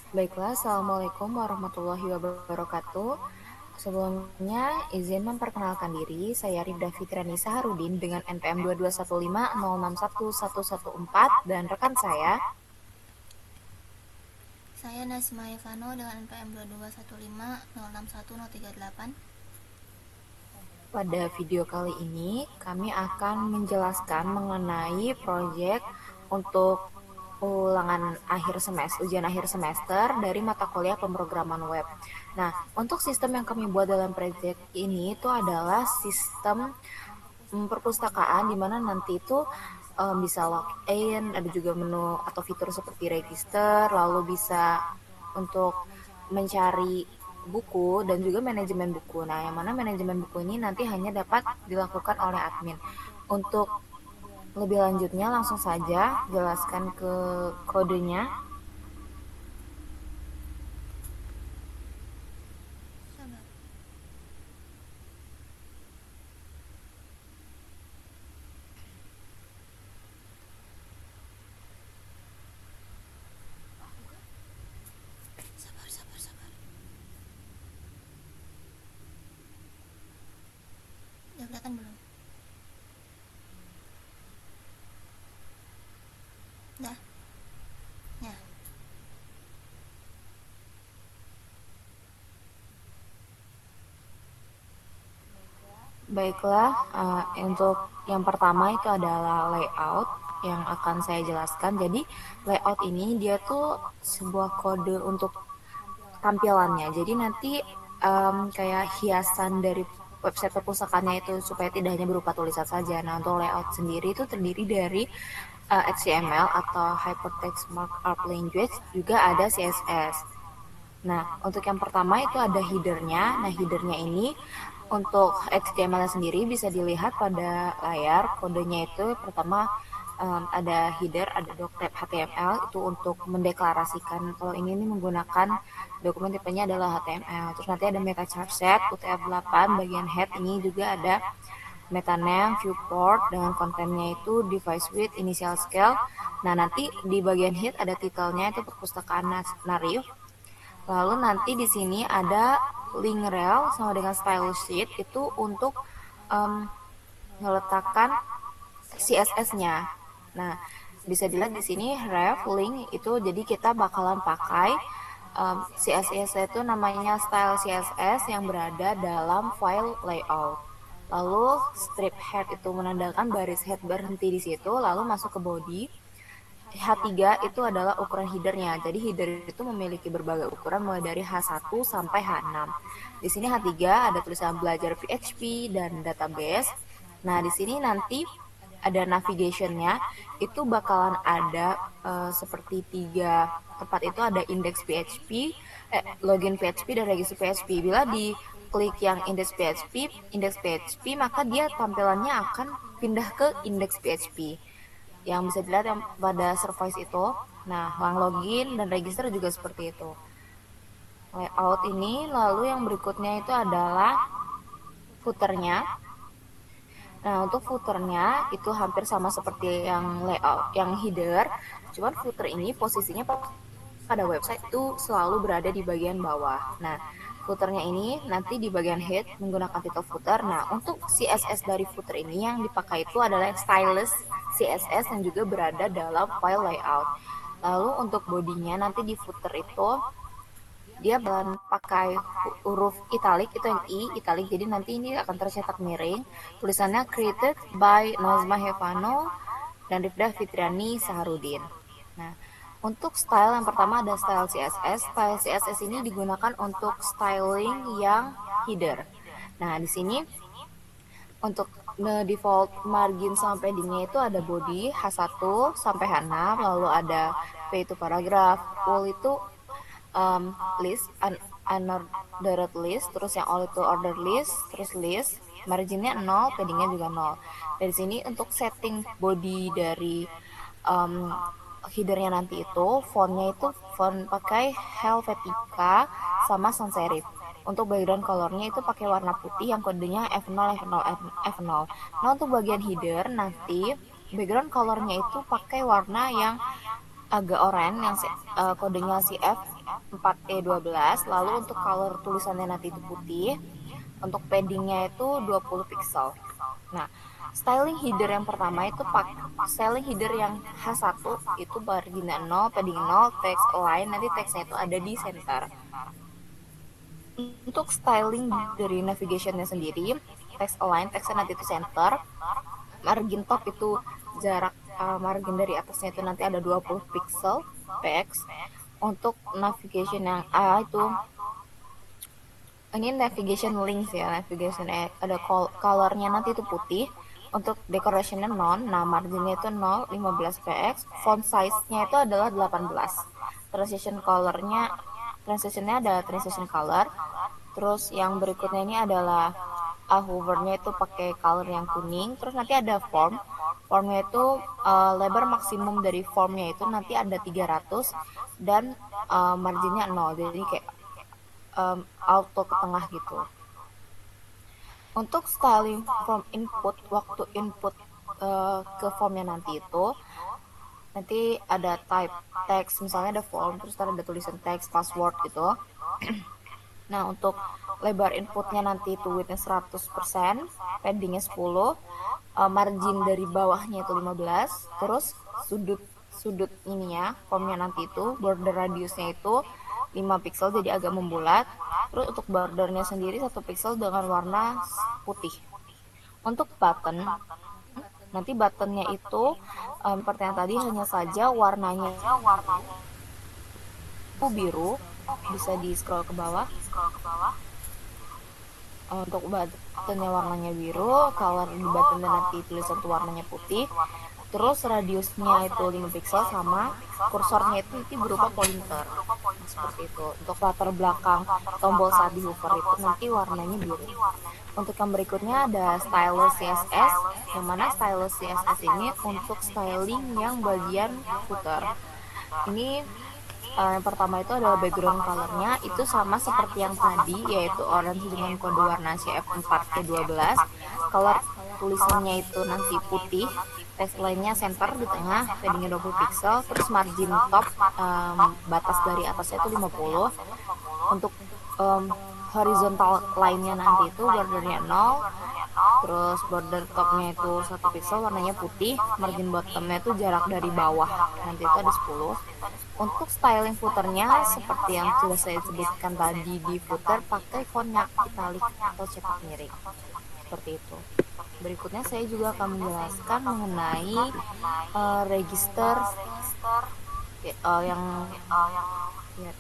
Baiklah, Assalamualaikum warahmatullahi wabarakatuh. Sebelumnya, izin memperkenalkan diri, saya Rifda Fitriani Saharudin dengan NPM 2215061114 dan rekan saya. Saya Nazma Yevano dengan NPM 221506138. Pada video kali ini, kami akan menjelaskan mengenai proyek untuk ujian akhir semester dari mata kuliah pemrograman web. Nah, untuk sistem yang kami buat dalam proyek ini itu adalah sistem perpustakaan di mana nanti itu bisa login, ada juga menu atau fitur seperti register, lalu bisa untuk mencari buku dan juga manajemen buku. Nah, yang mana manajemen buku ini nanti hanya dapat dilakukan oleh admin. Untuk lebih lanjutnya langsung saja jelaskan ke kodenya. Sabar. Sabar, sabar, sabar. Udah kelihatan belum? Dah. Ya. Baiklah, untuk yang pertama itu adalah layout yang akan saya jelaskan. Jadi layout ini dia tuh sebuah kode untuk tampilannya. Jadi nanti kayak hiasan dari website perpustakaannya itu supaya tidak hanya berupa tulisan saja. Nah, untuk layout sendiri itu terdiri dari HTML atau Hypertext Markup Language, juga ada CSS. Nah, untuk yang pertama itu ada headernya. Nah, headernya ini untuk HTML sendiri bisa dilihat pada layar. Kodenya itu pertama ada header, ada doctype HTML itu untuk mendeklarasikan kalau ini menggunakan dokumen tipenya adalah HTML. Terus nanti ada meta charset UTF-8 bagian head, ini juga ada meta name, viewport dengan kontennya itu device width, initial scale. Nah, nanti di bagian head ada titelnya itu perpustakaan Narif. Lalu nanti di sini ada link rel sama dengan style sheet itu untuk um, meletakkan CSS-nya. Nah, bisa dilihat di sini ref link itu jadi kita bakalan pakai CSS itu namanya style CSS yang berada dalam file layout. Lalu strip head itu menandakan baris head berhenti di situ, lalu masuk ke body. H3 itu adalah ukuran headernya. Jadi header itu memiliki berbagai ukuran mulai dari H1 sampai H6. Di sini H3 ada tulisan belajar PHP dan database. Nah, di sini nanti ada navigationnya, itu bakalan ada seperti tiga tempat, itu ada index PHP, login PHP dan register PHP. Bila di klik yang index PHP maka dia tampilannya akan pindah ke index PHP yang bisa dilihat yang pada service itu. Nah, yang login dan register juga seperti itu. Layout ini, lalu yang berikutnya itu adalah footernya. Nah, untuk footernya itu hampir sama seperti yang layout, yang header. Cuman footer ini posisinya pada website itu selalu berada di bagian bawah. Nah, footernya ini nanti di bagian head menggunakan title footer. Nah, untuk CSS dari footer ini yang dipakai itu adalah stylus CSS yang juga berada dalam file layout. Lalu untuk bodinya nanti di footer itu dia bakalan pakai huruf italic, itu yang italic, jadi nanti ini akan tercetak miring, tulisannya created by Nazma Hevano dan Rifda Fitriani Saharudin. Nah, untuk style yang pertama ada style CSS. Style CSS ini digunakan untuk styling yang header. Nah, di sini untuk default margin sama paddingnya itu ada body H1 sampai H6, lalu ada P itu paragraf, all itu list, unordered list, terus yang all itu order list, terus list, marginnya 0, paddingnya juga 0. Dari sini untuk setting body dari um, headernya nanti itu fontnya itu font pakai Helvetica sama sans serif. Untuk background colornya itu pakai warna putih yang kodenya F0 F0 F0. Nah, untuk bagian header nanti background colornya itu pakai warna yang agak oranye yang kodenya CF 4E12. Lalu untuk color tulisannya nanti itu putih. Untuk paddingnya itu 20 pixel. Nah, styling header yang pertama itu styling header yang H1 itu marginnya 0, padding 0, text align, nanti teksnya itu ada di center. Untuk styling dari navigationnya sendiri, text align, teksnya nanti itu center, margin top itu jarak margin dari atasnya itu nanti ada 20 pixel px. Untuk navigation yang A itu ini navigation links ya, navigation ada colornya nanti itu putih. Untuk decorationnya non, nah marginnya itu 0, 15 px, font size-nya itu adalah 18. Transitionnya ada transition color. Terus yang berikutnya ini adalah hovernya itu pakai color yang kuning. Terus nanti ada formnya itu lebar maksimum dari formnya itu nanti ada 300 dan marginnya 0, jadi kayak auto ke tengah gitu. Untuk styling form input, waktu input ke formnya nanti itu nanti ada type text, misalnya ada form terus ada tulisan teks password gitu. Nah, untuk lebar inputnya nanti itu widthnya 100%, paddingnya 10, margin dari bawahnya itu 15, terus sudut ini ya, formnya nanti itu border radiusnya itu 5 pixel jadi agak membulat. Terus untuk bordernya sendiri 1 pixel dengan warna putih. Untuk button, nanti buttonnya itu seperti yang tadi hanya saja warnanya biru, bisa di scroll ke bawah. Untuk buttonnya warnanya biru, color di buttonnya nanti tulisan tuh warnanya putih. Terus radiusnya itu 5 pixel sama kursornya itu nanti berupa pointer. Seperti itu. Untuk latar belakang tombol saat di hover itu nanti warnanya biru. Untuk yang berikutnya ada stylus CSS, yang mana stylus CSS ini untuk styling yang bagian footer. Ini yang pertama itu adalah background colornya itu sama seperti yang tadi, yaitu orange dengan kode warna CF4K12. Color tulisannya itu nanti putih, text line-nya center di tengah, paddingnya 20 pixel, terus margin top batas dari atasnya itu 50. Untuk horizontal line-nya nanti itu bordernya 0, terus border topnya itu 1 pixel, warnanya putih, margin bottomnya itu jarak dari bawah nanti itu ada 10. Untuk styling footernya seperti yang sudah saya sebutkan tadi, di footer pakai fontnya italic atau cetak miring seperti itu. Berikutnya saya juga akan menjelaskan mengenai register yang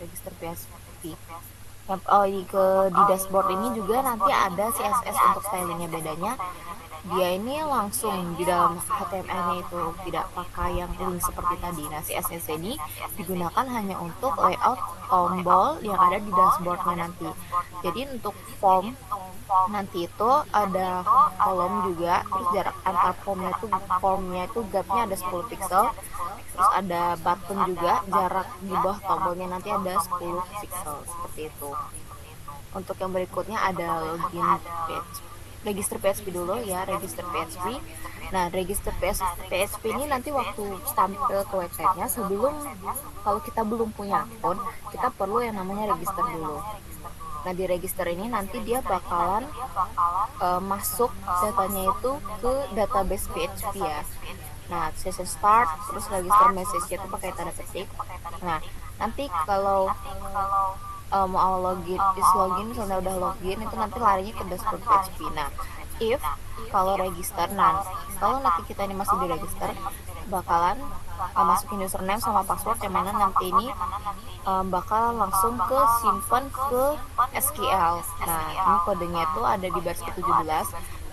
register PHP. Di dashboard ini juga nanti ada CSS untuk stylingnya. Bedanya dia ini langsung di dalam HTML-nya itu tidak pakai yang link seperti tadi. Nah, CSS ini digunakan hanya untuk layout tombol yang ada di dashboardnya nanti. Jadi untuk form nanti itu ada kolom juga, terus jarak antar formnya itu gapnya ada 10 pixel, terus ada button juga, jarak di bawah tombolnya nanti ada 10 pixel seperti itu. Untuk yang berikutnya ada login page, register PHP dulu ya, register PHP. Nah, register PHP ini nanti waktu tampil ke websitenya, sebelum, kalau kita belum punya akun, kita perlu yang namanya register dulu. Nah, di register ini nanti dia bakalan masuk datanya itu ke database PHP ya. Nah, session start, terus register message itu pakai tanda petik. Nah, nanti kalau mau login, misalnya udah login, itu nanti larinya ke dashboard PHP. Nah, kalau register, kalau nanti kita ini masih di register, bakalan masukin username sama password, yang mana nanti ini bakal langsung ke simpan ke SQL. Nah, ini kodenya itu ada di baris ke-17,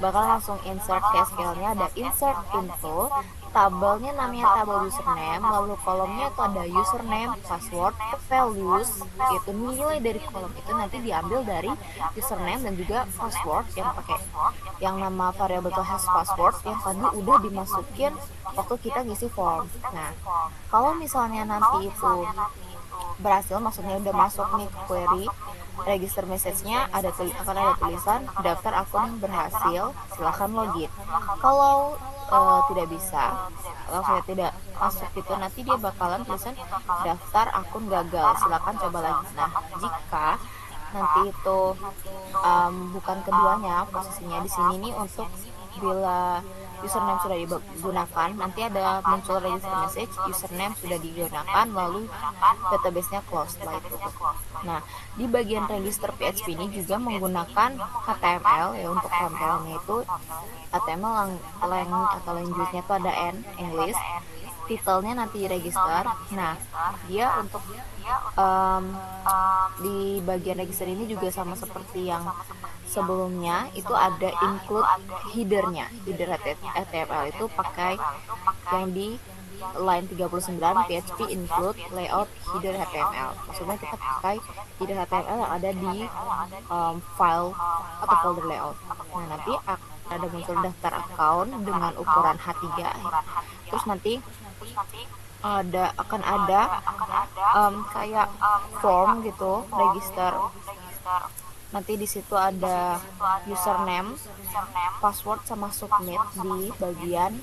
bakal langsung insert ke SQL-nya, ada insert info, tabelnya namanya tabel username, lalu kolomnya itu ada username, password, values, itu nilai dari kolom itu nanti diambil dari username dan juga password yang nama variabel itu has password yang tadi udah dimasukin waktu kita ngisi form. Nah, kalau misalnya nanti itu berhasil, maksudnya udah masuk nih ke query register message-nya, akan ada tulisan daftar akun yang berhasil, silahkan login. Kalau tidak bisa, kalau saya tidak masuk gitu, nanti dia bakalan tulisan daftar akun gagal, silakan coba lagi. Nah, jika nanti itu bukan keduanya, posisinya di sini nih untuk bila username sudah digunakan, nanti ada muncul register message, username sudah digunakan, lalu database-nya close setelah itu. Nah, di bagian register PHP ini juga menggunakan HTML ya, untuk tampilannya itu HTML lang atau language-nya itu ada N, English, titelnya nanti register. Nah, dia untuk di bagian register ini juga sama seperti yang sebelumnya, itu ada include header-nya. Header HTML itu pakai yang di line 39 PHP include layout header HTML. Maksudnya kita pakai header HTML yang ada di file atau folder layout. Nah, nanti ada muncul daftar account dengan ukuran H3. Terus nanti akan ada kayak form gitu, register. Nanti di situ ada username, password sama submit di bagian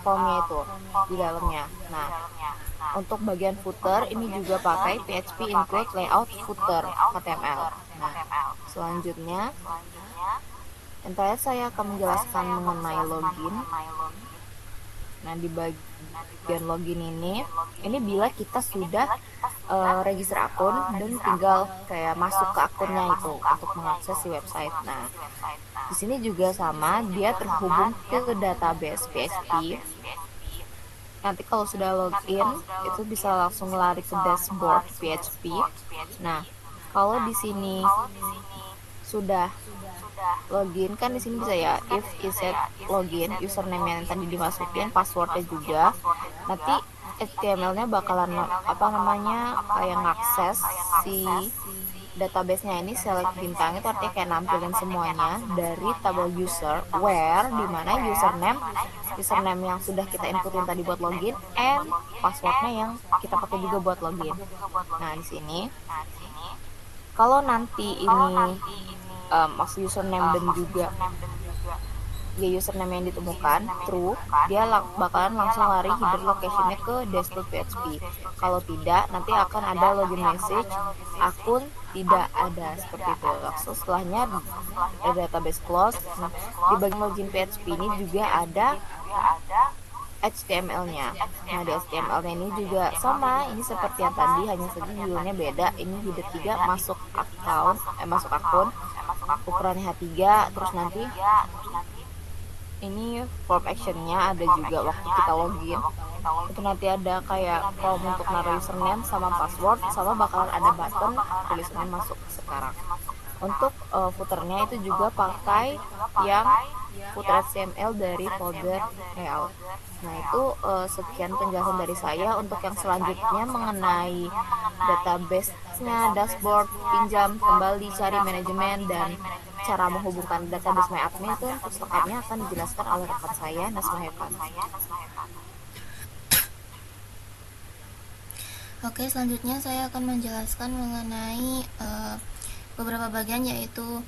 formnya itu di dalamnya. Nah, untuk bagian footer ini juga pakai PHP include layout footer HTML. Nah, selanjutnya ntar saya akan menjelaskan mengenai login. Nah, di bagian login ini bila kita sudah register akun dan tinggal kayak masuk ke akunnya itu untuk mengakses si website. Nah, di sini juga sama, dia terhubung ke database PHP. Nanti kalau sudah login itu bisa langsung lari ke dashboard PHP. Nah, kalau di sini sudah login kan di sini bisa ya if iset login, username yang tadi dimasukin, passwordnya juga. Nanti HTML-nya bakalan kayak ngakses si database-nya ini, select bintang itu artinya kayak nampilin semuanya dari tabel user, where dimana username yang sudah kita inputin tadi buat login, and passwordnya yang kita pakai juga buat login. Nah, di sini kalau nanti ini maksud username dan juga ya username yang ditemukan true, dia bakalan langsung lari header location-nya ke dashboard PHP. Kalau tidak, nanti akan ada login message akun tidak ada, seperti itu. Langsung setelahnya ada database close. Nah, di bagian login PHP ini juga ada HTML-nya. Nah, di HTML-nya ini juga sama, ini seperti yang tadi, hanya saja judulnya beda. Ini header 3 masuk akun, ukurannya H3, terus nanti ini form actionnya ada juga waktu kita login. Itu nanti ada kayak form untuk naruh username sama password, sama bakalan ada button tulisannya masuk sekarang. Untuk footernya itu juga pakai yang footer HTML dari folder layout. Nah, itu sekian penjelasan dari saya. Untuk yang selanjutnya mengenai database-nya, dashboard, pinjam, kembali, cari, manajemen, dan cara menghubungkan database MyAdmin itu untuk selengkapnya akan dijelaskan oleh rekan saya, Nasma Hepan. Oke, selanjutnya saya akan menjelaskan mengenai beberapa bagian, yaitu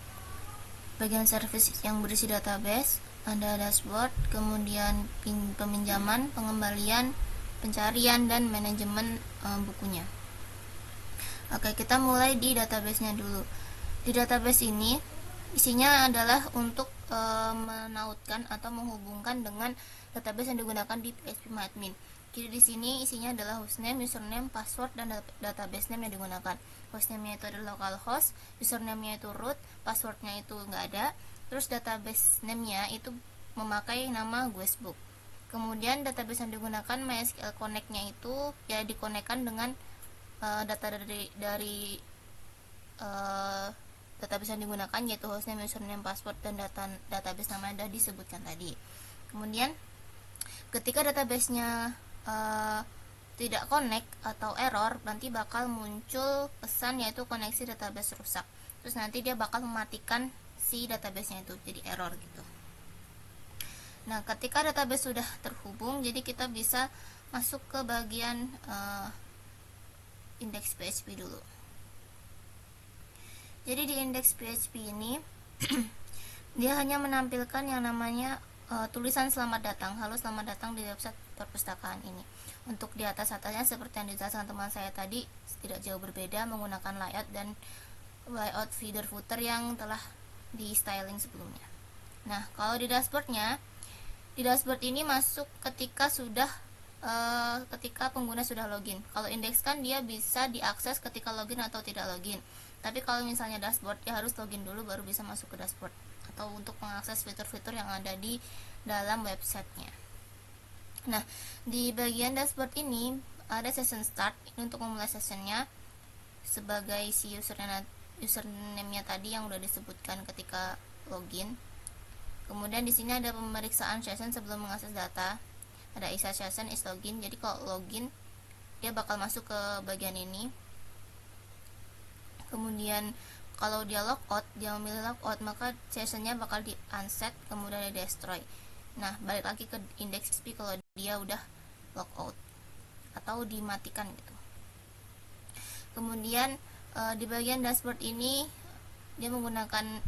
bagian service yang berisi database, ada dashboard, kemudian peminjaman, pengembalian, pencarian, dan manajemen bukunya. Oke, kita mulai di database-nya dulu. Di database ini isinya adalah untuk menautkan atau menghubungkan dengan database yang digunakan di PHP MyAdmin. Jadi di sini isinya adalah hostname, username, password, dan database name yang digunakan. Hostname-nya itu adalah localhost, username-nya itu root, password-nya itu nggak ada, terus database name-nya itu memakai nama Guestbook. Kemudian database yang digunakan MySQL Connect-nya itu ya dikonekkan dengan data dari database yang digunakan, yaitu hostname, username, password, dan database nama yang sudah disebutkan tadi. Kemudian ketika database-nya tidak connect atau error, nanti bakal muncul pesan yaitu koneksi database rusak. Terus nanti dia bakal mematikan si database-nya itu, jadi error gitu. Nah, ketika database sudah terhubung, jadi kita bisa masuk ke bagian index PHP dulu. Jadi di index PHP ini dia hanya menampilkan yang namanya tulisan selamat datang, halo selamat datang di website perpustakaan ini. Untuk di atasnya seperti yang dijelaskan teman saya tadi, tidak jauh berbeda menggunakan layout dan layout feeder footer yang telah di styling sebelumnya. Nah, kalau di dashboard ini masuk ketika pengguna sudah login. Kalau indeks kan dia bisa diakses ketika login atau tidak login. Tapi kalau misalnya dashboard, dia harus login dulu baru bisa masuk ke dashboard atau untuk mengakses fitur-fitur yang ada di dalam websitenya. Nah, di bagian dashboard ini ada session start. Ini untuk memulai sessionnya sebagai si username-nya tadi yang udah disebutkan ketika login. Kemudian di sini ada pemeriksaan session sebelum mengakses data. Ada isa session is login. Jadi kalau login dia bakal masuk ke bagian ini. Kemudian kalau dia logout, dia memilih logout, maka sessionnya bakal di unset, kemudian di destroy. Nah, balik lagi ke index XP kalau dia udah logout atau dimatikan gitu. Kemudian di bagian dashboard ini dia menggunakan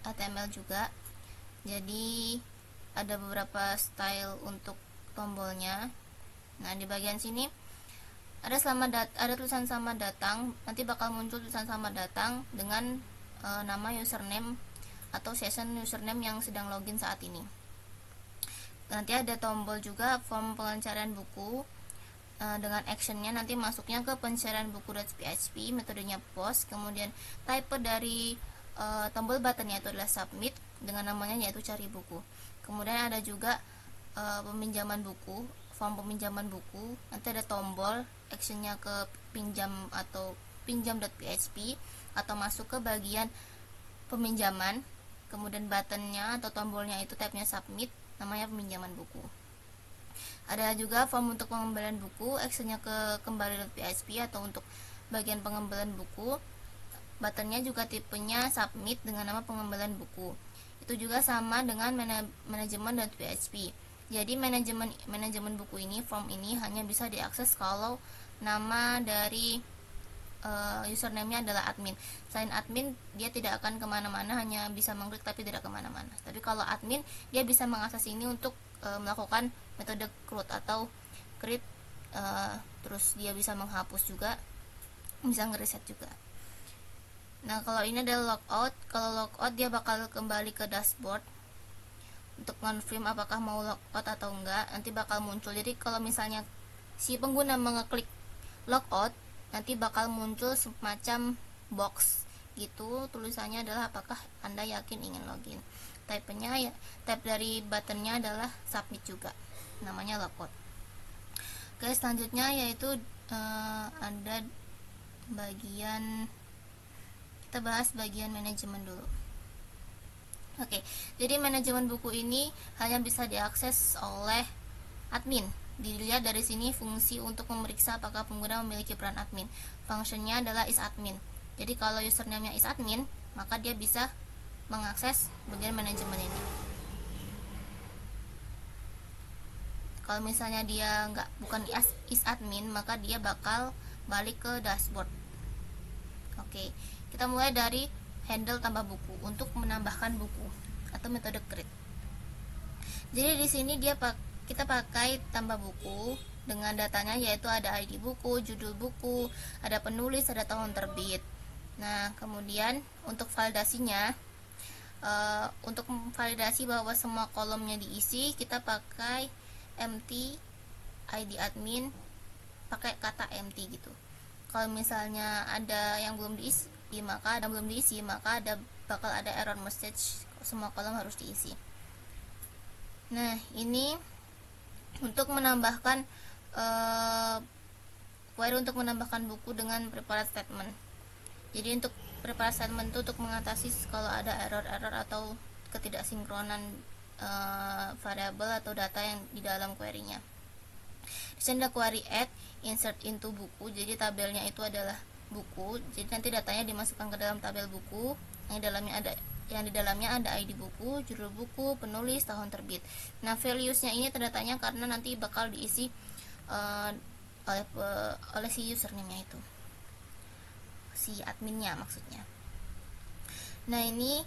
HTML juga. Jadi ada beberapa style untuk tombolnya. Nah, di bagian sini ada tulisan selamat datang. Nanti bakal muncul tulisan selamat datang dengan nama username atau session username yang sedang login saat ini. Nanti ada tombol juga form pencarian buku dengan actionnya, nanti masuknya ke pencarian buku.php, metodenya post. Kemudian type dari tombol buttonnya itu adalah submit dengan namanya yaitu cari buku. Kemudian ada juga peminjaman buku, form peminjaman buku. Nanti ada tombol actionnya ke pinjam atau pinjam.php atau masuk ke bagian peminjaman. Kemudian buttonnya atau tombolnya itu tabnya submit, namanya peminjaman buku. Ada juga form untuk pengembalian buku, actionnya ke kembali.php atau untuk bagian pengembalian buku. Buttonnya juga tipenya submit dengan nama pengembalian buku. Itu juga sama dengan manajemen.php. Jadi manajemen buku ini, form ini hanya bisa diakses kalau nama dari username-nya adalah admin. Selain admin, dia tidak akan kemana-mana, hanya bisa mengklik tapi tidak kemana-mana. Tapi kalau admin, dia bisa mengakses ini untuk melakukan metode create atau create, terus dia bisa menghapus juga, bisa ngereset juga. Nah, kalau ini adalah logout. Kalau logout dia bakal kembali ke dashboard untuk confirm apakah mau logout atau enggak. Nanti bakal muncul. Jadi kalau misalnya si pengguna mengeklik logout, nanti bakal muncul semacam box gitu, tulisannya adalah apakah Anda yakin ingin login. Type-nya ya, type dari buttonnya adalah submit juga, namanya logout. Oke, selanjutnya yaitu ada bagian, kita bahas bagian manajemen dulu. Oke, jadi manajemen buku ini hanya bisa diakses oleh admin. Dilihat dari sini fungsi untuk memeriksa apakah pengguna memiliki peran admin. Fungsinya adalah isAdmin. Jadi kalau username-nya isAdmin, maka dia bisa mengakses bagian manajemen ini. Kalau misalnya dia bukan isAdmin, maka dia bakal balik ke dashboard. Oke, kita mulai dari handle tambah buku untuk menambahkan buku atau metode create. Jadi di sini kita pakai tambah buku dengan datanya, yaitu ada ID buku, judul buku, ada penulis, ada tahun terbit. Nah, kemudian untuk validasinya, untuk validasi bahwa semua kolomnya diisi, kita pakai empty ID admin, pakai kata empty gitu. Kalau misalnya ada yang belum diisi, maka bakal ada error message, semua kolom harus diisi. Nah, ini untuk menambahkan query untuk menambahkan buku dengan prepared statement. Jadi untuk prepared statement itu untuk mengatasi kalau ada error-error atau ketidaksinkronan variabel atau data yang di dalam query-nya. Di sini ada query add insert into buku. Jadi tabelnya itu adalah buku. Jadi nanti datanya dimasukkan ke dalam tabel buku yang di dalamnya ada ID buku, judul buku, penulis, tahun terbit. Nah, values-nya ini terdatanya karena nanti bakal diisi oleh si username-nya itu, si adminnya maksudnya. Nah, ini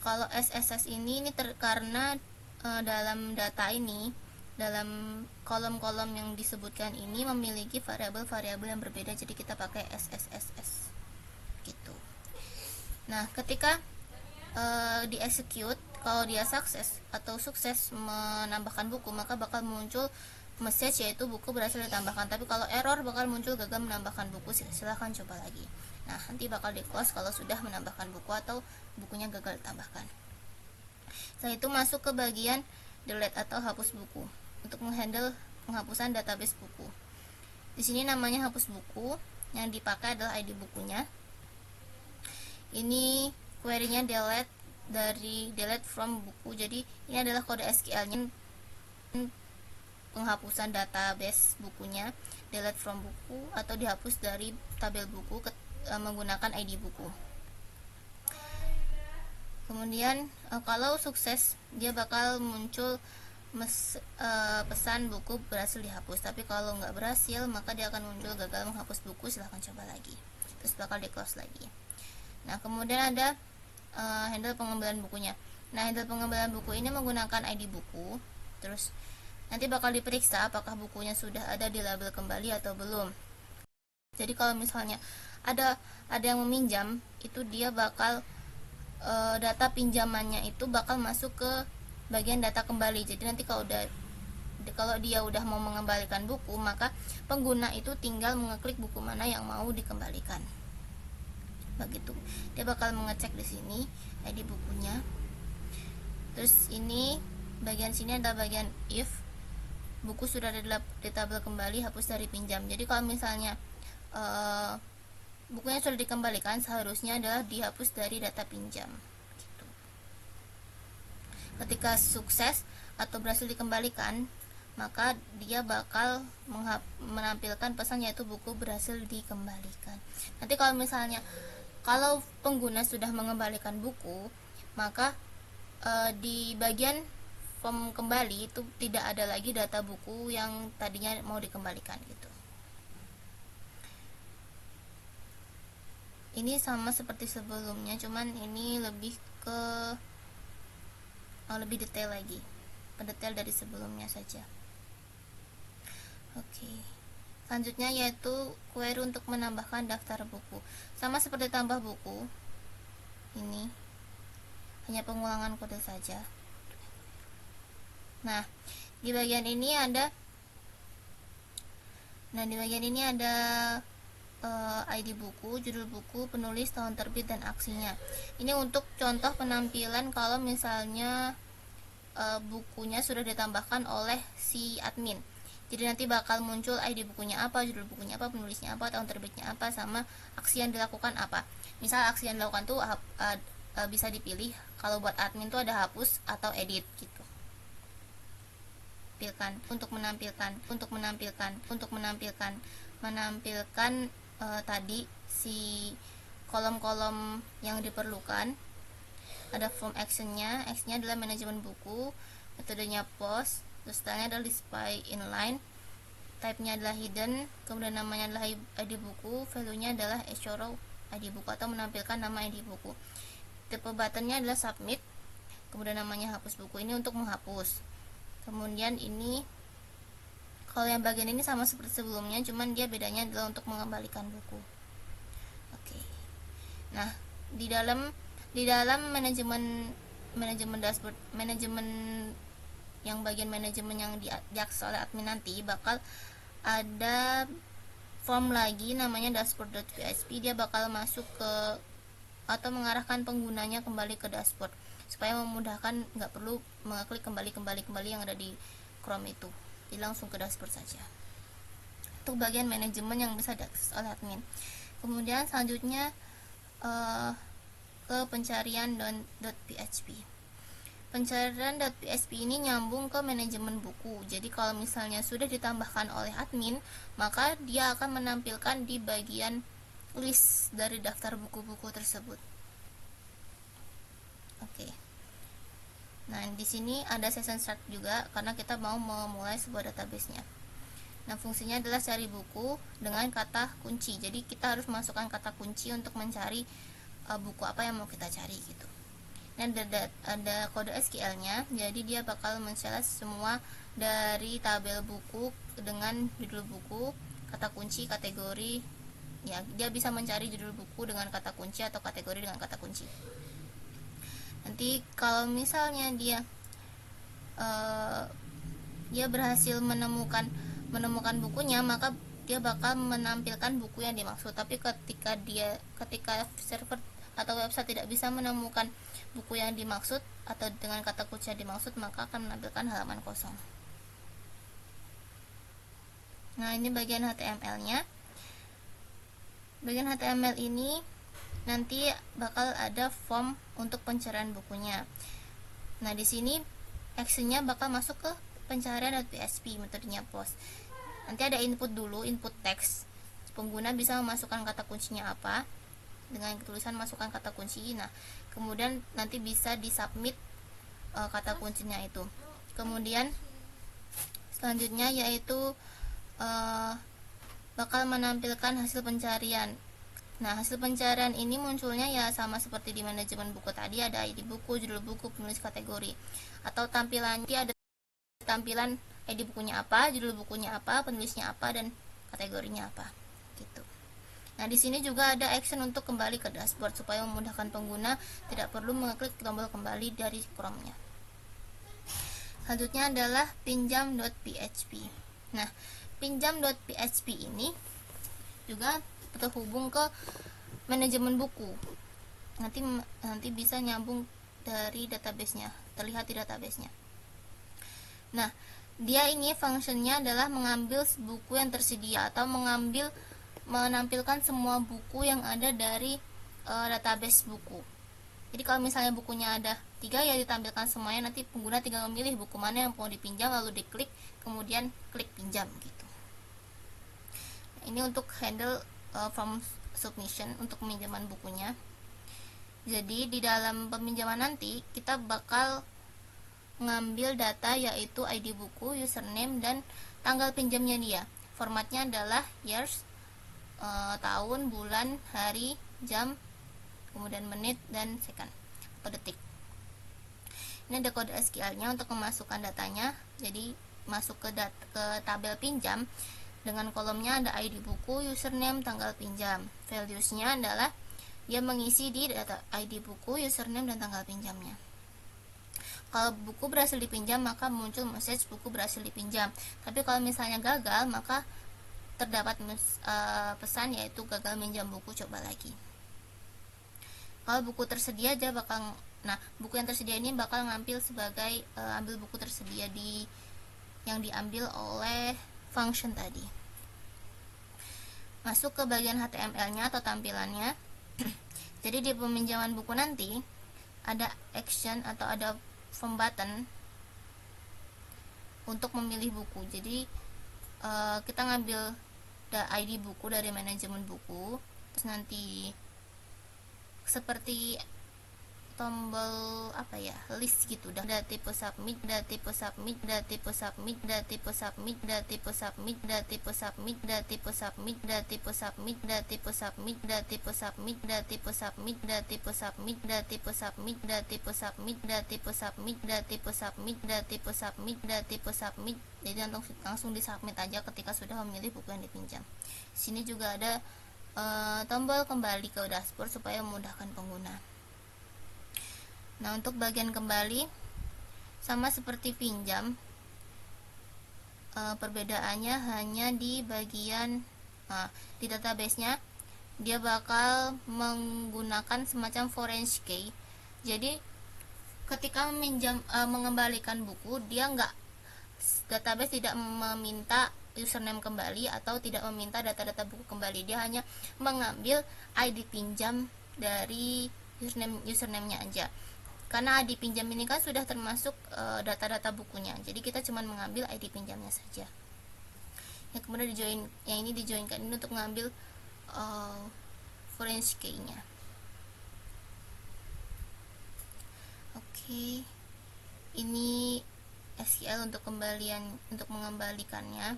kalau SSS ini karena dalam data ini, dalam kolom-kolom yang disebutkan ini memiliki variabel-variabel yang berbeda, jadi kita pakai SSSS gitu. Nah, ketika di execute, kalau dia sukses menambahkan buku, maka bakal muncul message yaitu buku berhasil ditambahkan. Tapi kalau error bakal muncul gagal menambahkan buku, silahkan coba lagi. Nah, nanti bakal di close kalau sudah menambahkan buku atau bukunya gagal ditambahkan. Setelah itu masuk ke bagian delete atau hapus buku untuk menghandle penghapusan database buku. Di sini namanya hapus buku, yang dipakai adalah ID bukunya. Ini query-nya delete from buku. Jadi ini adalah kode SQL-nya penghapusan database bukunya, delete from buku atau dihapus dari tabel buku menggunakan ID buku. Kemudian kalau sukses dia bakal muncul pesan buku berhasil dihapus. Tapi kalau nggak berhasil maka dia akan muncul gagal menghapus buku, silahkan coba lagi, terus bakal di close lagi. Nah, kemudian ada handle pengembangan bukunya. Nah, handle pengembangan buku ini menggunakan ID buku. Terus nanti bakal diperiksa apakah bukunya sudah ada di label kembali atau belum. Jadi kalau misalnya ada yang meminjam, itu dia bakal data pinjamannya itu bakal masuk ke bagian data kembali. Jadi nanti kalau dia udah mau mengembalikan buku, maka pengguna itu tinggal mengeklik buku mana yang mau dikembalikan. Begitu. Dia bakal mengecek di sini ID bukunya. Terus ini bagian sini ada bagian if buku sudah ada di tabel kembali, hapus dari pinjam. Jadi kalau misalnya bukunya sudah dikembalikan, seharusnya adalah dihapus dari data pinjam gitu. Ketika sukses atau berhasil dikembalikan, maka dia bakal menampilkan pesan yaitu buku berhasil dikembalikan. Nanti kalau pengguna sudah mengembalikan buku, maka di bagian form kembali itu tidak ada lagi data buku yang tadinya mau dikembalikan gitu. Ini sama seperti sebelumnya, cuman ini lebih detail lagi, pendetail dari sebelumnya saja. Oke. Selanjutnya yaitu query untuk menambahkan daftar buku. Sama seperti tambah buku, ini hanya pengulangan kode saja. Nah, di bagian ini ada ID buku, judul buku, penulis, tahun terbit, dan aksinya. Ini untuk contoh penampilan kalau misalnya bukunya sudah ditambahkan oleh si admin. Jadi nanti bakal muncul ID bukunya apa, judul bukunya apa, penulisnya apa, tahun terbitnya apa, sama aksi yang dilakukan apa. Misal aksi yang dilakukan tuh bisa dipilih. Kalau buat admin tuh ada hapus atau edit gitu. Untuk menampilkan tadi si kolom-kolom yang diperlukan. Ada form actionnya adalah manajemen buku, metodenya post, terus stylenya adalah display inline, type-nya adalah hidden, kemudian namanya adalah ID buku, value-nya adalah show ID buku atau menampilkan nama ID buku. Tipe buttonnya adalah submit, kemudian namanya hapus buku, ini untuk menghapus. Kemudian ini kalau yang bagian ini sama seperti sebelumnya, cuman dia bedanya adalah untuk mengembalikan buku. Oke. Nah, di dalam manajemen dashboard, yang bagian manajemen yang diakses oleh admin nanti bakal ada form lagi namanya dashboard.php. Dia bakal masuk ke atau mengarahkan penggunanya kembali ke dashboard supaya memudahkan, nggak perlu mengeklik kembali yang ada di Chrome itu, jadi langsung ke dashboard saja. Itu bagian manajemen yang bisa diakses oleh admin. Kemudian selanjutnya ke pencarian .php. Pencarian .php ini nyambung ke manajemen buku. Jadi kalau misalnya sudah ditambahkan oleh admin, maka dia akan menampilkan di bagian list dari daftar buku-buku tersebut. Oke. Nah, di sini ada session start juga karena kita mau memulai sebuah database-nya. Nah, fungsinya adalah cari buku dengan kata kunci. Jadi kita harus masukkan kata kunci untuk mencari buku apa yang mau kita cari gitu. Ini ada kode SQL-nya, jadi dia bakal men-select semua dari tabel buku dengan judul buku, kata kunci, kategori. Ya, dia bisa mencari judul buku dengan kata kunci atau kategori dengan kata kunci. Nanti kalau misalnya dia berhasil menemukan bukunya, maka dia bakal menampilkan buku yang dimaksud. Tapi ketika server atau website tidak bisa menemukan buku yang dimaksud atau dengan kata kunci yang dimaksud, maka akan menampilkan halaman kosong. Nah, ini bagian HTML-nya. Bagian HTML ini nanti bakal ada form untuk pencarian bukunya. Nah, di sini actionnya bakal masuk ke pencarian.php, metodenya post. Nanti ada input dulu, input teks. Pengguna bisa memasukkan kata kuncinya apa dengan tulisan masukkan kata kunci. Nah, kemudian nanti bisa disubmit kata kuncinya itu. Kemudian selanjutnya yaitu bakal menampilkan hasil pencarian. Nah, hasil pencarian ini munculnya ya sama seperti di manajemen buku tadi, ada ID buku, judul buku, penulis kategori. Atau tampilannya ada tampilan ID bukunya apa, judul bukunya apa, penulisnya apa, dan kategorinya apa. Gitu. Nah, di sini juga ada action untuk kembali ke dashboard supaya memudahkan pengguna tidak perlu mengklik tombol kembali dari Chrome-nya. Selanjutnya adalah pinjam.php. Nah, pinjam.php ini juga terhubung ke manajemen buku. Nanti bisa nyambung dari database-nya, terlihat di database-nya. Nah, dia ini fungsinya adalah mengambil buku yang tersedia atau menampilkan semua buku yang ada dari database buku. Jadi kalau misalnya bukunya ada 3, ya ditampilkan semuanya. Nanti pengguna tinggal memilih buku mana yang mau dipinjam, lalu diklik, kemudian klik pinjam gitu. Ini untuk handle form submission untuk peminjaman bukunya. Jadi di dalam peminjaman nanti kita bakal ngambil data yaitu ID buku, username, dan tanggal pinjamnya dia. Formatnya adalah years, tahun, bulan, hari, jam, kemudian menit, dan second atau detik. Ini ada kode SQL-nya untuk memasukkan datanya. Jadi masuk ke tabel pinjam. Dengan kolomnya ada ID buku, username, tanggal pinjam. Values-nya adalah dia mengisi di data ID buku, username, dan tanggal pinjamnya. Kalau buku berhasil dipinjam, maka muncul message buku berhasil dipinjam. Tapi kalau misalnya gagal, maka terdapat pesan yaitu gagal minjam buku, coba lagi. Kalau buku tersedia aja buku yang tersedia ini bakal ngambil sebagai ambil buku tersedia yang diambil oleh function tadi. Masuk ke bagian HTML-nya atau tampilannya. Jadi di peminjaman buku nanti ada action atau ada form button untuk memilih buku. Jadi kita ngambil ID buku dari manajemen buku, terus nanti seperti tombol list gitu dah, ada tipe submit, ada tipe submit, ada tipe submit, ada tipe submit, ada tipe submit, ada tipe submit, ada tipe submit, ada tipe submit, ada tipe submit, ada tipe submit, ada tipe submit, ada tipe submit, ada tipe submit, ada tipe submit, ada tipe submit, ada tipe submit, ada tipe submit, ada tipe submit. Jadi langsung disubmit aja ketika sudah memilih buku yang dipinjam. Sini juga ada tombol kembali ke dashboard supaya memudahkan pengguna. Nah, untuk bagian kembali sama seperti pinjam, perbedaannya hanya di bagian di database-nya dia bakal menggunakan semacam foreign key. Jadi ketika mengembalikan buku, database tidak meminta username kembali atau tidak meminta data-data buku kembali. Dia hanya mengambil ID pinjam dari username-nya aja. Karena ID pinjam ini kan sudah termasuk data-data bukunya. Jadi kita cuma mengambil ID pinjamnya saja. Yang kemudian yang ini dijoinkan ini untuk mengambil foreign key-nya. Oke. Ini SQL untuk mengembalikannya.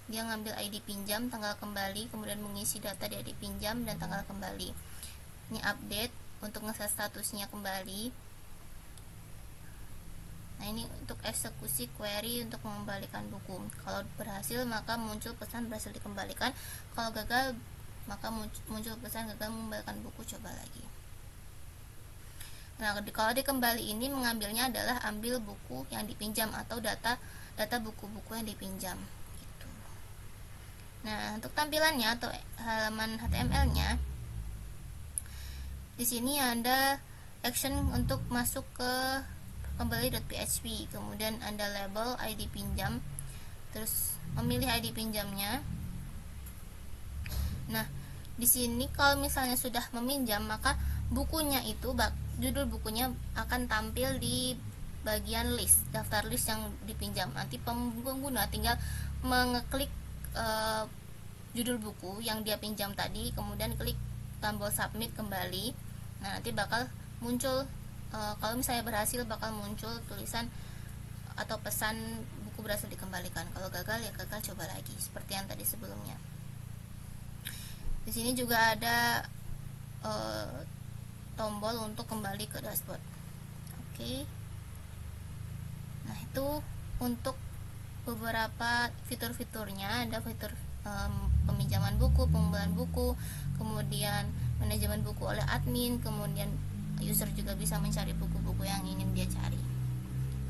Dia ngambil ID pinjam, tanggal kembali, kemudian mengisi data di ID pinjam dan tanggal kembali. Ini update untuk nge-set statusnya kembali. Nah, ini untuk eksekusi query untuk mengembalikan buku. Kalau berhasil maka muncul pesan berhasil dikembalikan. Kalau gagal maka muncul pesan gagal mengembalikan buku, coba lagi. Nah, kalau dikembali ini mengambilnya adalah ambil buku yang dipinjam atau data buku-buku yang dipinjam gitu. Nah, untuk tampilannya atau halaman HTML-nya, di sini ada action untuk masuk ke kembali.php, kemudian ada label ID pinjam, terus memilih ID pinjamnya. Nah, di sini kalau misalnya sudah meminjam, maka bukunya itu judul bukunya akan tampil di bagian list, daftar list yang dipinjam. Nanti pengguna tinggal mengeklik judul buku yang dia pinjam tadi, kemudian klik tombol submit kembali. Nah, nanti bakal muncul kalau misalnya berhasil bakal muncul tulisan atau pesan buku berhasil dikembalikan. Kalau gagal ya gagal, coba lagi seperti yang tadi sebelumnya. Di sini juga ada tombol untuk kembali ke dashboard. Oke. Nah, itu untuk beberapa fitur-fiturnya. Ada fitur peminjaman buku, pengumpulan buku, kemudian manajemen buku oleh admin, kemudian user juga bisa mencari buku-buku yang ingin dia cari.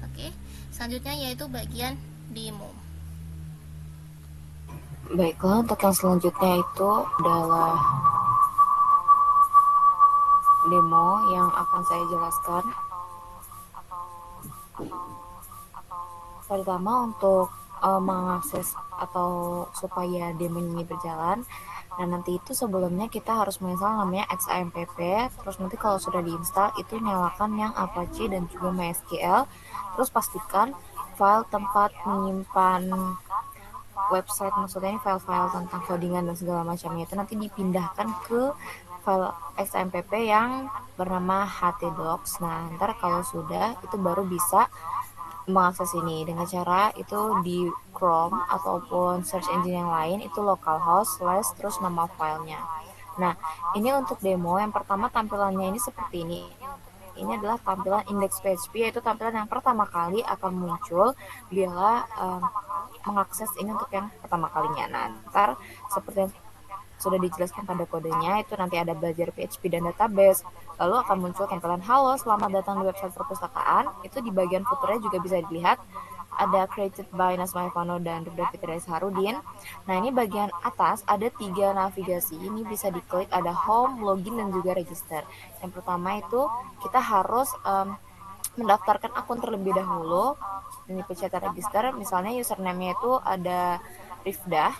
Oke, selanjutnya yaitu bagian demo. Baiklah, untuk yang selanjutnya itu adalah demo yang akan saya jelaskan. Pertama, untuk mengakses atau supaya demo ini berjalan, nah nanti itu sebelumnya kita harus menginstal namanya XAMPP. Terus nanti kalau sudah diinstal itu nyalakan yang Apache dan juga MySQL. Terus pastikan file tempat menyimpan website, maksudnya file-file tentang codingan dan segala macamnya itu nanti dipindahkan ke file XAMPP yang bernama htdocs. Nah, ntar kalau sudah itu baru bisa mengakses ini dengan cara itu di Chrome ataupun search engine yang lain itu localhost / terus nama filenya. Nah, ini untuk demo yang pertama tampilannya ini seperti ini. Ini adalah tampilan index.php, yaitu tampilan yang pertama kali akan muncul bila mengakses ini untuk yang pertama kalinya. Nah, ntar seperti yang sudah dijelaskan pada kodenya, itu nanti ada belajar PHP dan database, lalu akan muncul tampilan halo selamat datang di website perpustakaan. Itu di bagian footernya juga bisa dilihat ada created by Nasma Evano dan Rubda Fitris Harudin. Nah, ini bagian atas ada 3 navigasi, ini bisa diklik, ada home, login, dan juga register. Yang pertama itu kita harus mendaftarkan akun terlebih dahulu. Ini pencet register, misalnya username-nya itu ada Rifdah.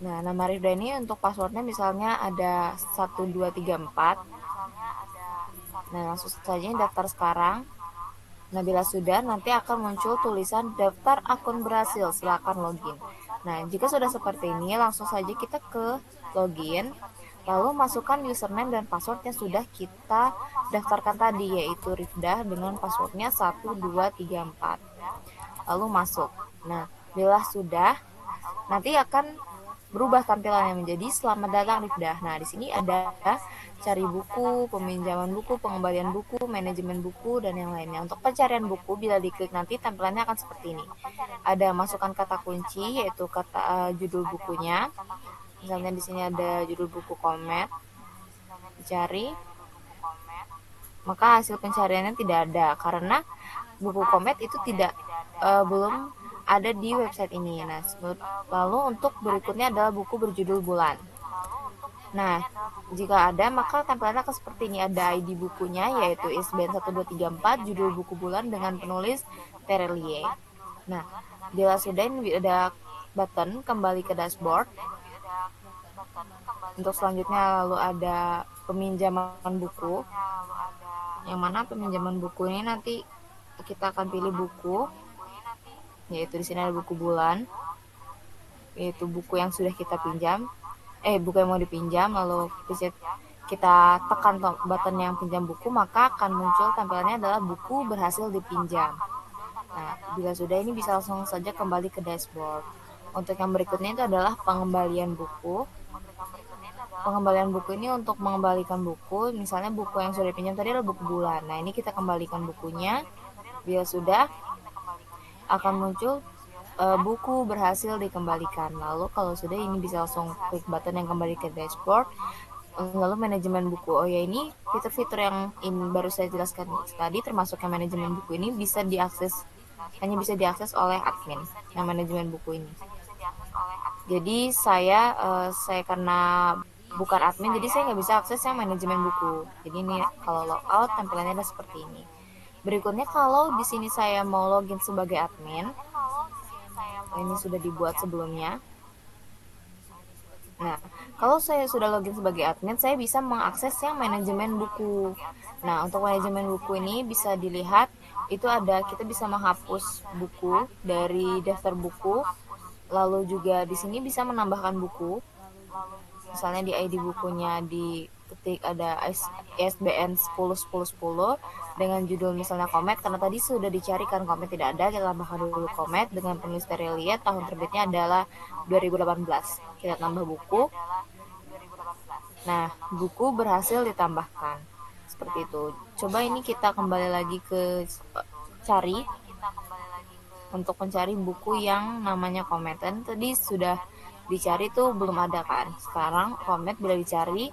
Nah, nama Rifda ini untuk passwordnya misalnya ada 1234. Nah, langsung saja daftar sekarang. Nah, bila sudah, nanti akan muncul tulisan daftar akun berhasil, silakan login. Nah, jika sudah seperti ini, langsung saja kita ke login, lalu masukkan username dan password yang sudah kita daftarkan tadi, yaitu Rifdah dengan passwordnya 1234. Lalu masuk. Nah, bila sudah, nanti akan berubah tampilannya menjadi selamat datang Rifdah. Nah, di sini ada cari buku, peminjaman buku, pengembalian buku, manajemen buku, dan yang lainnya. Untuk pencarian buku, bila diklik nanti tampilannya akan seperti ini. Ada masukkan kata kunci, yaitu kata judul bukunya. Misalnya di sini ada judul buku Komet. Dicari. Maka hasil pencariannya tidak ada karena buku Komet itu tidak belum ada di website ini. Nah, lalu untuk berikutnya adalah buku berjudul bulan. Nah, jika ada maka tampilannya akan seperti ini. Ada ID bukunya yaitu ISBN 1234, judul buku bulan dengan penulis Terelie. Nah, bila sudah ini ada button kembali ke dashboard. Untuk selanjutnya lalu ada peminjaman buku. Yang mana peminjaman buku ini nanti kita akan pilih buku, yaitu di sini ada buku bulan, yaitu buku yang sudah kita pinjam, buku yang mau dipinjam, lalu kita tekan button yang pinjam buku, maka akan muncul tampilannya adalah buku berhasil dipinjam. Nah, bila sudah ini bisa langsung saja kembali ke dashboard. Untuk yang berikutnya itu adalah pengembalian buku. Pengembalian buku ini untuk mengembalikan buku, misalnya buku yang sudah dipinjam tadi adalah buku bulan. Nah, ini kita kembalikan bukunya. Bila sudah, akan muncul buku berhasil dikembalikan. Lalu kalau sudah ini bisa langsung klik button yang kembali ke dashboard. Lalu manajemen buku. Oh ya, ini fitur-fitur yang baru saya jelaskan tadi termasuk yang manajemen buku ini bisa diakses, hanya bisa diakses oleh admin yang manajemen buku ini. Jadi saya karena bukan admin, jadi saya nggak bisa akses yang manajemen buku. Jadi ini kalau logout tampilannya ada seperti ini. Berikutnya kalau di sini saya mau login sebagai admin, ini sudah dibuat sebelumnya. Nah, kalau saya sudah login sebagai admin, saya bisa mengakses yang manajemen buku. Nah, untuk manajemen buku ini bisa dilihat itu ada, kita bisa menghapus buku dari daftar buku, lalu juga di sini bisa menambahkan buku. Misalnya di ID bukunya diketik ada ISBN 10 10 10 dengan judul misalnya Komet, karena tadi sudah dicarikan Komet tidak ada, kita tambahkan dulu Komet dengan penulis steriliat, tahun terbitnya adalah 2018. Kita tambah buku. Nah, buku berhasil ditambahkan. Seperti itu. Coba ini kita kembali lagi ke cari untuk mencari buku yang namanya Komet. Dan tadi sudah dicari tuh belum ada kan. Sekarang Komet bila dicari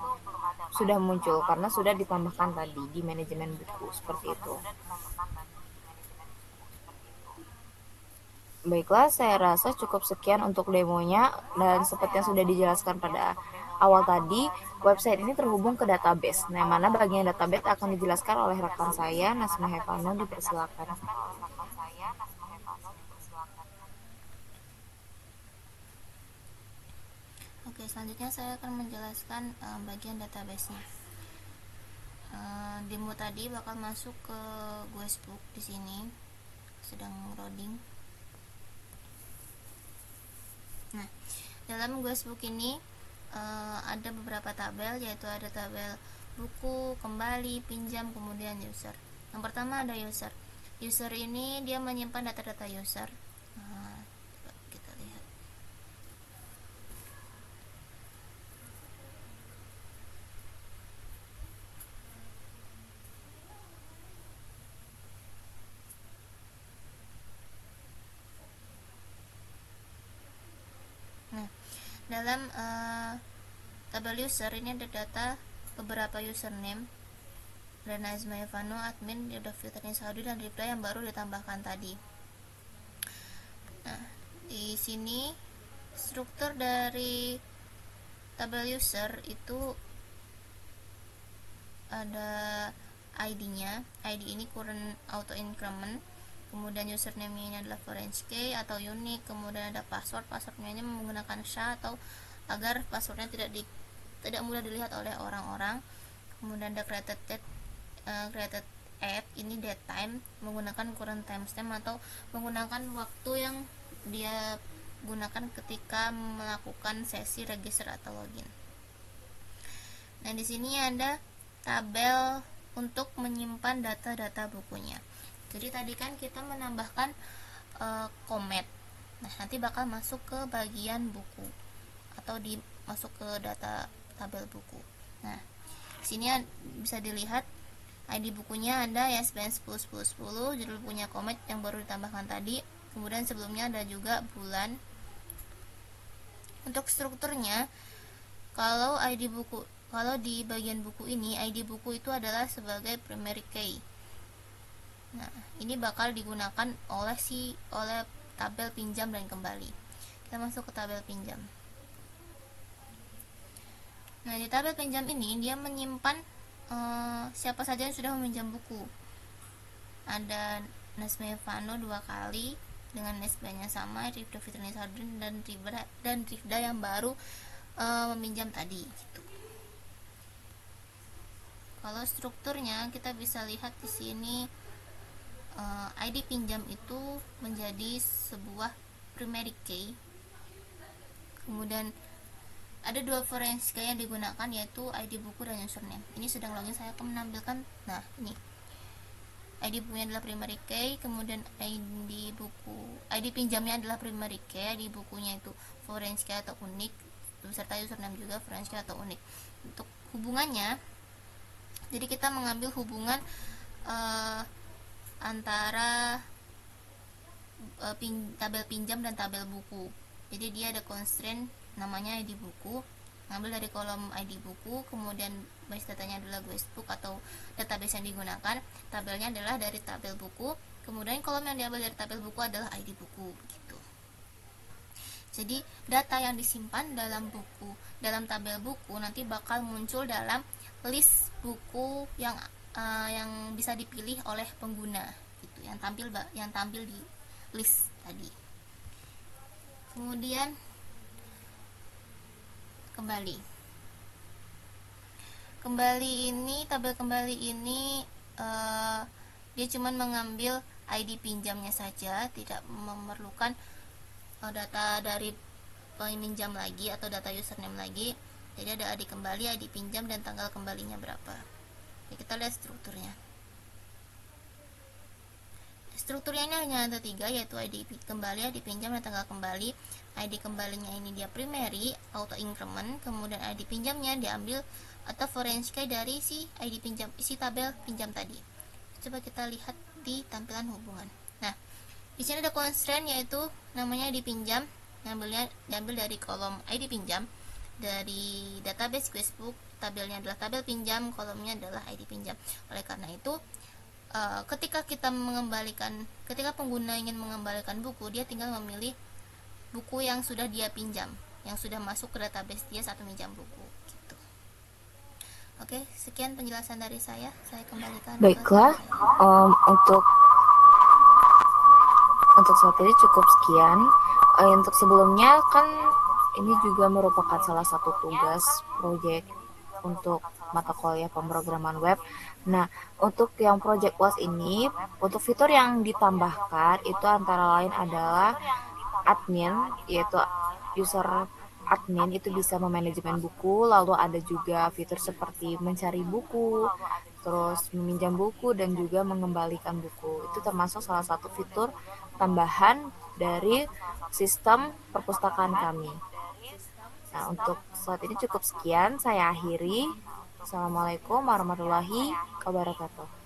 sudah muncul karena sudah ditambahkan tadi di manajemen buku. Seperti itu. Baiklah, saya rasa cukup sekian untuk demonya, dan seperti yang sudah dijelaskan pada awal tadi, website ini terhubung ke database. Nah, yang mana bagian database akan dijelaskan oleh rekan saya, Nasma Hevano, dipersilakan. Oke, selanjutnya saya akan menjelaskan bagian database-nya. Demo tadi bakal masuk ke Guestbook di sini, sedang loading. Nah, dalam Guestbook ini ada beberapa tabel, yaitu ada tabel buku, kembali, pinjam, kemudian user. Yang pertama ada user. User ini dia menyimpan data-data user. Kita lihat. Nah, dalam tabel user ini ada data beberapa username, dan Nazma Evano, admin, Yoda Fitrani Saudi, dan Rifda yang baru ditambahkan tadi. Nah, di sini struktur dari tabel user itu ada ID-nya. ID ini current auto increment, kemudian username-nya adalah foreign key atau unique, kemudian ada password. Passwordnya menggunakan SHA atau agar passwordnya tidak mudah dilihat oleh orang-orang. Kemudian ada created at, ini date time, menggunakan current timestamp atau menggunakan waktu yang dia gunakan ketika melakukan sesi register atau login. Nah, di sini ada tabel untuk menyimpan data-data bukunya. Jadi tadi kan kita menambahkan Komet. Nah, nanti bakal masuk ke bagian buku atau masuk ke data tabel buku. Nah, di sini bisa dilihat ID bukunya ada ISBN 10 10 10, judul bukunya Komet yang baru ditambahkan tadi. Kemudian sebelumnya ada juga bulan. Untuk strukturnya, kalau di bagian buku ini, ID buku itu adalah sebagai primary key. Nah, ini bakal digunakan oleh tabel pinjam dan kembali. Kita masuk ke tabel pinjam. Nah, di tabel pinjam ini dia menyimpan siapa saja yang sudah meminjam buku. Ada Nasma Evano 2 kali dengan ISBN-nya sama, Rifda Fitrani Saudi dan Rifda yang baru meminjam tadi gitu. Kalau strukturnya kita bisa lihat di sini, ID pinjam itu menjadi sebuah primary key. Kemudian ada 2 foreign key yang digunakan, yaitu ID buku dan username. Ini sedang login, saya akan menampilkan. Nah, ini ID bukunya adalah primary key, kemudian ID pinjamnya adalah primary key, ID bukunya itu foreign key atau unik, beserta username juga foreign key atau unik. Untuk hubungannya, jadi kita mengambil hubungan antara tabel pinjam dan tabel buku. Jadi dia ada constraint namanya ID buku, ngambil dari kolom ID buku, kemudian base datanya adalah guestbook atau database yang digunakan, tabelnya adalah dari tabel buku, kemudian kolom yang diambil dari tabel buku adalah ID buku gitu. Jadi data yang disimpan dalam tabel buku nanti bakal muncul dalam list buku yang bisa dipilih oleh pengguna gitu, yang tampil di list tadi. Kemudian tabel kembali ini dia cuma mengambil ID pinjamnya saja, tidak memerlukan data dari peminjam lagi atau data username lagi. Jadi ada ID kembali, ID pinjam, dan tanggal kembalinya berapa. Oke, kita lihat strukturnya. Strukturnya ini hanya ada 3, yaitu ID kembali, ID pinjam, dan tanggal kembali. ID kembalinya ini dia primary, auto increment, kemudian ID pinjamnya diambil atau foreign key dari si tabel pinjam tadi. Coba kita lihat di tampilan hubungan. Nah, di sini ada constraint yaitu namanya ID pinjam, diambil dari kolom ID pinjam dari database guestbook, tabelnya adalah tabel pinjam, kolomnya adalah ID pinjam. Oleh karena itu, ketika pengguna ingin mengembalikan buku, dia tinggal memilih buku yang sudah dia pinjam, yang sudah masuk ke database dia saat meminjam buku gitu. Oke, sekian penjelasan dari saya kembalikan. Baiklah, untuk saat ini cukup sekian. Untuk sebelumnya kan ini juga merupakan salah satu tugas proyek untuk mata kuliah pemrograman web. Nah, untuk yang project was ini, untuk fitur yang ditambahkan itu antara lain adalah admin, yaitu user admin itu bisa memanajemen buku, lalu ada juga fitur seperti mencari buku, terus meminjam buku, dan juga mengembalikan buku. Itu termasuk salah satu fitur tambahan dari sistem perpustakaan kami. Nah, untuk saat ini cukup sekian, saya akhiri. Assalamualaikum warahmatullahi wabarakatuh.